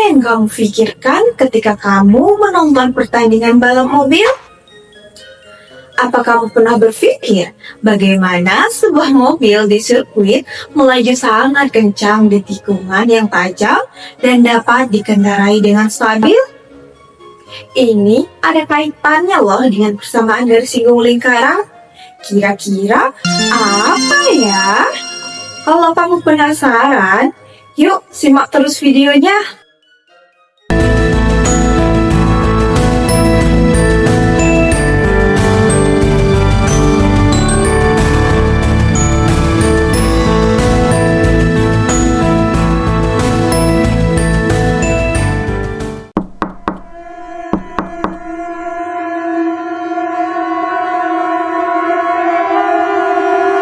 yang kamu pikirkan ketika kamu menonton pertandingan balap mobil? Apa kamu pernah berpikir bagaimana sebuah mobil di sirkuit melaju sangat kencang di tikungan yang tajam dan dapat dikendarai dengan stabil? Ini ada kaitannya loh dengan persamaan garis singgung lingkaran. Kira-kira apa ya? Kalau kamu penasaran, yuk simak terus videonya.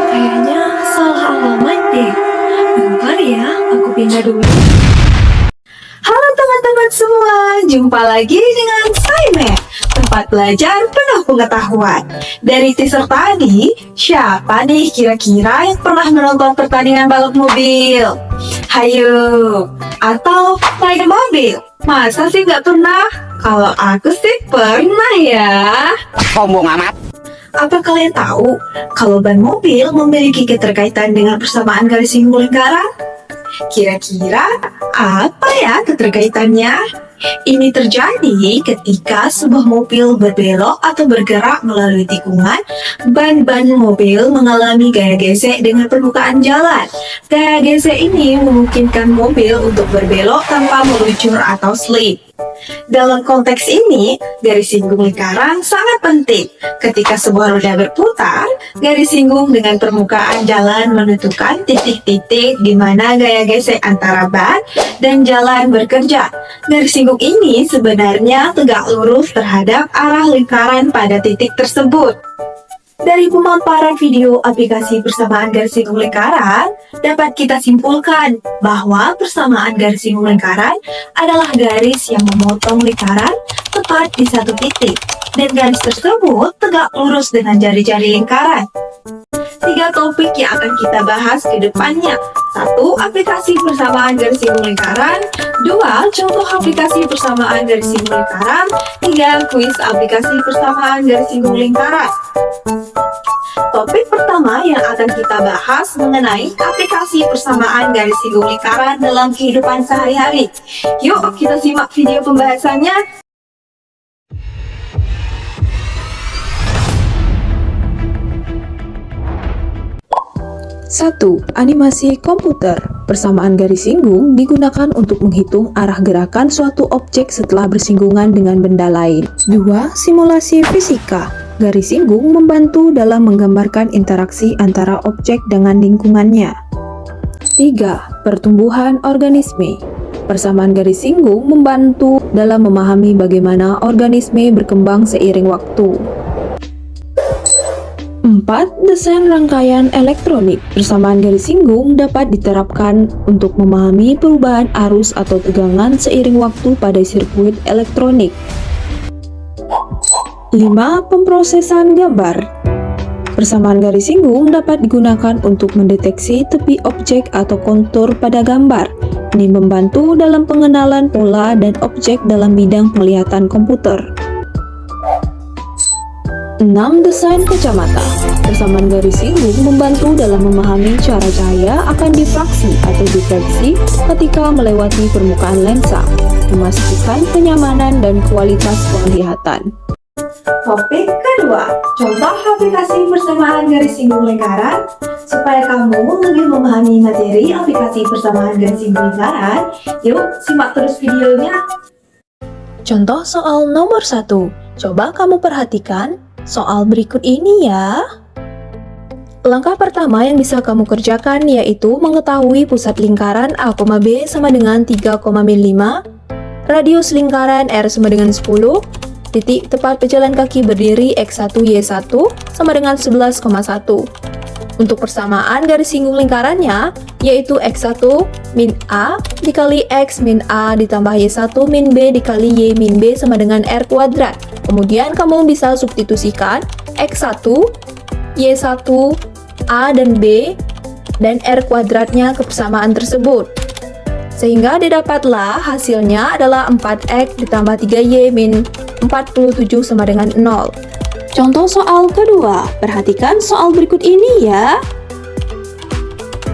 Kayaknya salah alamat deh. Bentar ya, aku pindah dulu. Halo teman-teman semua, jumpa lagi dengan Saime, tempat belajar penuh pengetahuan. Dari teaser tadi, siapa nih kira-kira yang pernah menonton pertandingan balap mobil? Hayo, atau naik mobil? Masa sih nggak pernah? Kalau aku sih pernah ya. Sombong amat. Apa kalian tahu kalau ban mobil memiliki keterkaitan dengan persamaan garis singgung lingkaran? Kira-kira apa ya keterkaitannya? Ini terjadi ketika sebuah mobil berbelok atau bergerak melalui tikungan, ban-ban mobil mengalami gaya gesek dengan permukaan jalan. Gaya gesek ini memungkinkan mobil untuk berbelok tanpa meluncur atau slip. Dalam konteks ini, garis singgung lingkaran sangat penting. Ketika sebuah roda berputar, garis singgung dengan permukaan jalan menentukan titik-titik di mana gaya gesek antara ban dan jalan bekerja. Garis singgung ini sebenarnya tegak lurus terhadap arah lingkaran pada titik tersebut. Dari pemaparan video aplikasi persamaan garis singgung lingkaran, dapat kita simpulkan bahwa persamaan garis singgung lingkaran adalah garis yang memotong lingkaran tepat di satu titik, dan garis tersebut tegak lurus dengan jari-jari lingkaran. 3 topik yang akan kita bahas ke depannya. 1. Aplikasi persamaan garis singgung lingkaran. 2. Contoh aplikasi persamaan garis singgung lingkaran. 3. Kuis aplikasi persamaan garis singgung lingkaran. Topik pertama yang akan kita bahas mengenai aplikasi persamaan garis singgung lingkaran dalam kehidupan sehari-hari. Yuk kita simak video pembahasannya. 1. Animasi komputer. Persamaan garis singgung digunakan untuk menghitung arah gerakan suatu objek setelah bersinggungan dengan benda lain. 2. Simulasi fisika. Garis singgung membantu dalam menggambarkan interaksi antara objek dengan lingkungannya. 3. Pertumbuhan organisme. Persamaan garis singgung membantu dalam memahami bagaimana organisme berkembang seiring waktu. 4. Desain rangkaian elektronik. Persamaan garis singgung dapat diterapkan untuk memahami perubahan arus atau tegangan seiring waktu pada sirkuit elektronik. 5. Pemrosesan gambar. Persamaan garis singgung dapat digunakan untuk mendeteksi tepi objek atau kontur pada gambar. Ini membantu dalam pengenalan pola dan objek dalam bidang penglihatan komputer. 6. Desain kacamata. Persamaan garis singgung membantu dalam memahami cara cahaya akan difraksi atau difraksi ketika melewati permukaan lensa, memastikan kenyamanan dan kualitas penglihatan. Topik kedua, contoh aplikasi persamaan garis singgung lingkaran. Supaya kamu lebih memahami materi aplikasi persamaan garis singgung lingkaran, yuk simak terus videonya. Contoh soal nomor 1. Coba kamu perhatikan soal berikut ini ya. Langkah pertama yang bisa kamu kerjakan yaitu mengetahui pusat lingkaran A, B sama dengan 3,5, radius lingkaran R sama dengan 10, titik tepat pejalan kaki berdiri X1, Y1 sama dengan 11,1. Untuk persamaan garis singgung lingkarannya, yaitu X1 min A dikali X min A ditambah Y1 min B dikali Y min B sama dengan R kuadrat. Kemudian kamu bisa substitusikan X1, Y1, A dan B, dan R kuadratnya ke persamaan tersebut. Sehingga didapatlah hasilnya adalah 4X ditambah 3Y min 47 sama dengan 0. Contoh soal kedua, perhatikan soal berikut ini ya.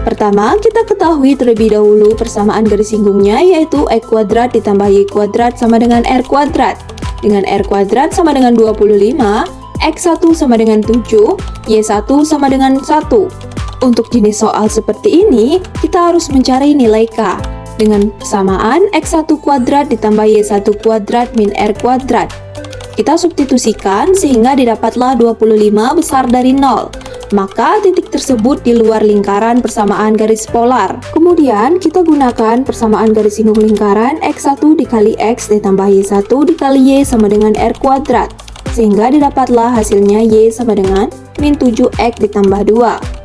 Pertama, kita ketahui terlebih dahulu persamaan garis singgungnya, yaitu X kuadrat ditambah Y kuadrat sama dengan R kuadrat. Dengan R kuadrat sama dengan 25, X1 sama dengan 7, Y1 sama dengan 1. Untuk jenis soal seperti ini, kita harus mencari nilai K. Dengan persamaan X1 kuadrat ditambah Y1 kuadrat min R kuadrat. Kita substitusikan sehingga didapatlah 25 besar dari 0. Maka titik tersebut di luar lingkaran persamaan garis polar. Kemudian kita gunakan persamaan garis singgung lingkaran X1 dikali X ditambah Y1 dikali Y sama dengan R kuadrat. Sehingga didapatlah hasilnya Y sama dengan min 7X ditambah 2.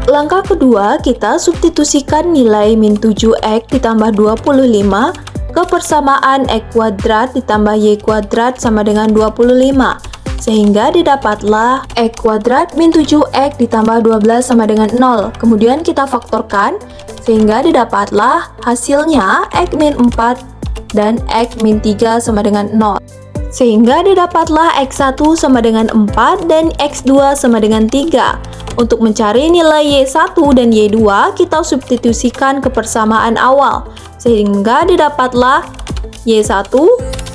Langkah kedua, kita substitusikan nilai min 7X ditambah 25 ke persamaan X kuadrat ditambah Y kuadrat sama dengan 25. Sehingga didapatlah X kuadrat min 7X ditambah 12 sama dengan 0. Kemudian kita faktorkan, sehingga didapatlah hasilnya X min 4 dan X min 3 sama dengan 0. Sehingga didapatlah X1 sama dengan 4 dan X2 sama dengan 3. Untuk mencari nilai Y1 dan Y2, kita substitusikan ke persamaan awal. Sehingga didapatlah Y1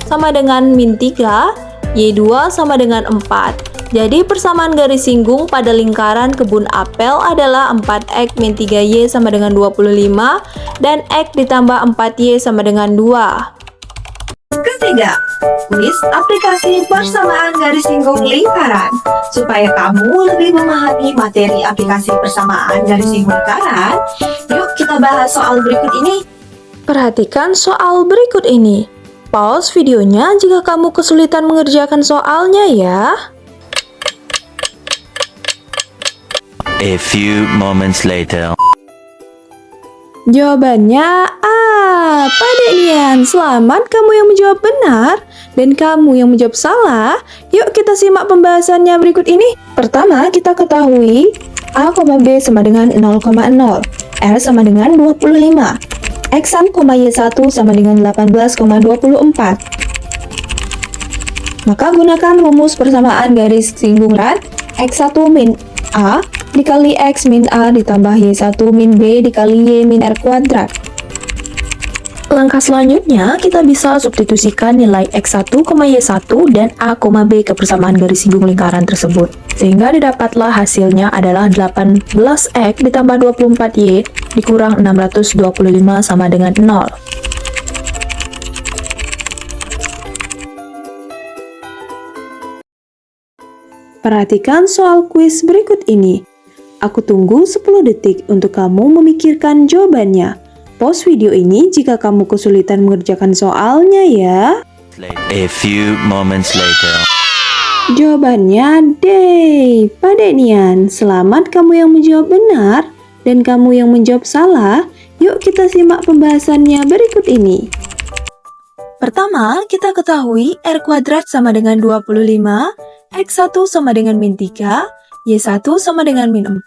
sama dengan min 3, Y2 sama dengan 4. Jadi persamaan garis singgung pada lingkaran kebun apel adalah 4X min 3Y sama dengan 25 dan X ditambah 4Y sama dengan 2. Ketiga, kuis aplikasi persamaan garis singgung lingkaran. Supaya kamu lebih memahami materi aplikasi persamaan garis singgung lingkaran, yuk kita bahas soal berikut ini. Perhatikan soal berikut ini. Pause videonya jika kamu kesulitan mengerjakan soalnya ya. A few moments later. Jawabannya A. Pada Nian, selamat kamu yang menjawab benar dan kamu yang menjawab salah. Yuk kita simak pembahasannya berikut ini. Pertama, kita ketahui A, B sama dengan 0,0, R sama dengan 25. X1, Y1 sama dengan 18,24. Maka gunakan rumus persamaan garis singgung rad X1 min A dikali X min A ditambah Y1 min B dikali Y min R kuadrat. Langkah selanjutnya, kita bisa substitusikan nilai X1, Y1 dan A, B ke persamaan garis singgung lingkaran tersebut. Sehingga didapatlah hasilnya adalah 18X ditambah 24Y dikurang 625 sama dengan 0. Perhatikan soal kuis berikut ini. Aku tunggu 10 detik untuk kamu memikirkan jawabannya. Pause video ini jika kamu kesulitan mengerjakan soalnya ya. A few moments later. Jawabannya D. Pada Nian, selamat kamu yang menjawab benar dan kamu yang menjawab salah. Yuk kita simak pembahasannya berikut ini. Pertama, kita ketahui R kuadrat sama dengan 25, X1 sama dengan min 3, Y1 sama dengan min 4.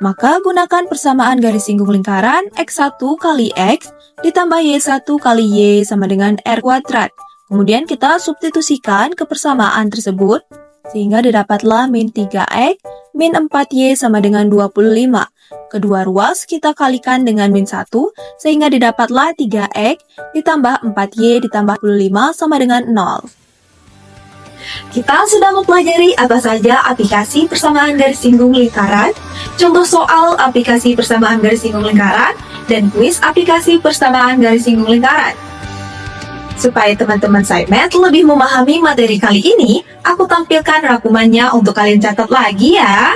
Maka gunakan persamaan garis singgung lingkaran X1 kali X ditambah Y1 kali Y sama dengan R kuadrat. Kemudian kita substitusikan ke persamaan tersebut, sehingga didapatlah min 3X min 4Y sama dengan 25. Kedua ruas kita kalikan dengan min 1, sehingga didapatlah 3X ditambah 4Y ditambah 25 sama dengan 0. Kita sudah mempelajari apa saja aplikasi persamaan garis singgung lingkaran, contoh soal aplikasi persamaan garis singgung lingkaran, dan kuis aplikasi persamaan garis singgung lingkaran. Supaya teman-teman SciMath lebih memahami materi kali ini, aku tampilkan rangkumannya untuk kalian catat lagi ya.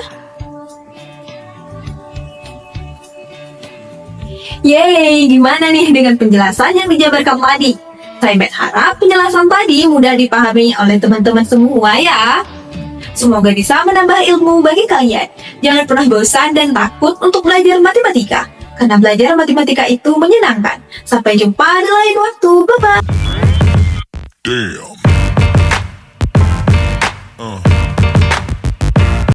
Yeay, gimana nih dengan penjelasan yang dijabarkan tadi? SciMath harap penjelasan tadi mudah dipahami oleh teman-teman semua ya. Semoga bisa menambah ilmu bagi kalian. Jangan pernah bosan dan takut untuk belajar matematika, karena belajar matematika itu menyenangkan. Sampai jumpa di lain waktu. Bye-bye. Damn.